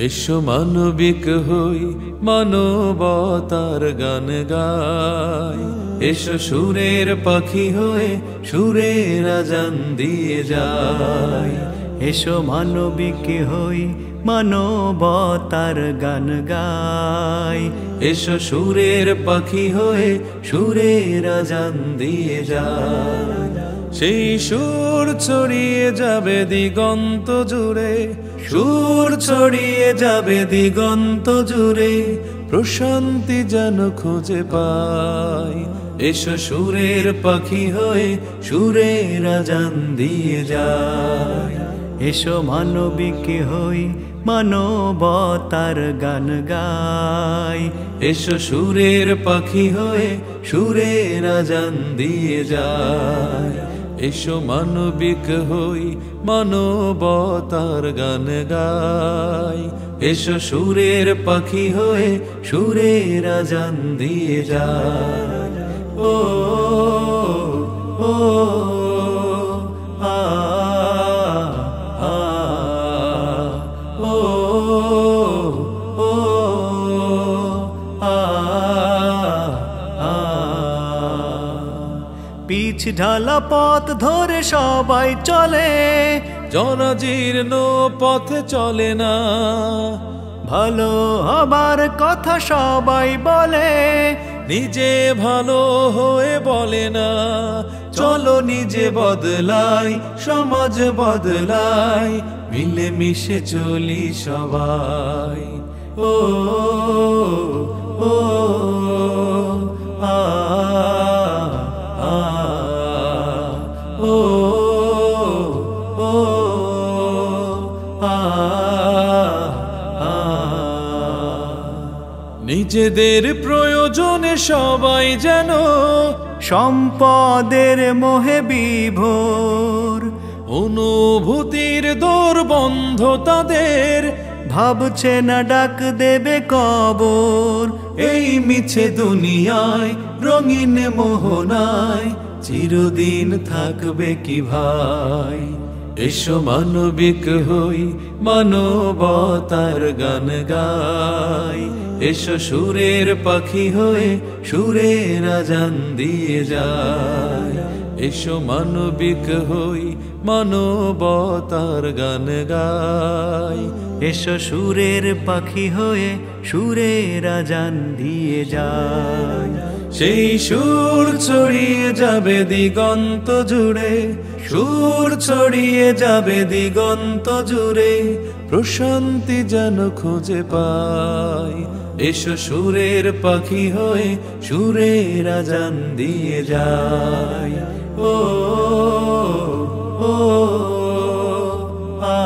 এসো মানবিক হই মানবতার গান গাই, এসো সুরের পাখি হয়ে সুরের আজান দিয়ে যায়। এসো মানবিক হই মানবতার গান গাই, এসো সুরের পাখি হয়ে সুরের আজান দিয়ে যায়। সেই সুর ছড়িয়ে যাবে দিগন্ত জুড়ে, সুর ছড়িয়ে যাবে দিগন্ত জুড়ে, প্রশান্তি যেন খুঁজে পাই। এসো সুরের পাখি হয়ে সুরের আজান দিয়ে যায়। এসো মানবিক হই মানবতার গান গাই, এসো সুরের পাখি হয়ে সুরের আজান দিয়ে যায়। এসো মানবিক হই মানবতার গান গাই, এসো সুরের পাখি হয়ে সুরের আজান দিয়ে যায়। ও ও আ আ ও ও আ আ পিচ ঢালা পথ ধরে সবাই চলে, জনজীর্ণ পথে চলে না। ভালো হবার কথা সবাই বলে, নিজে ভালো হয়ে বলে না। চলো নিজে বদলাই, সমাজ বদলাই, মিলে মিশে চলি সবাই। ও ও আ আ ও ও আ আ নিজেদের প্রয়োজনে সবাই যেন সম্পদের মোহে বিভোর, অনুভূতির দোরবন্ধ তাদের, ভাবছে না ডাক দেবে কবর। এই মিছে দুনিয়ায় রঙিন মোহনায় চিরদিন থাকবে কি ভাই। এসো মানবিক হই মানবতার গান গাই, এসো সুরের পাখি হয়ে সুরের আজান দিয়ে যায়। এসো মানবিক হই মানবতার গান গাই, এসো সুরের পাখি হয়ে সুরের আজান দিয়ে যায়। সেই সুর ছড়িয়ে যাবে দিগন্ত জুড়ে, সুর ছড়িয়ে যাবে দিগন্ত জুড়ে, প্রশান্তি যেন খুঁজে পাই। এসো সুরের পাখি হয়ে সুরের আজান দিয়ে যায়। ও ও আ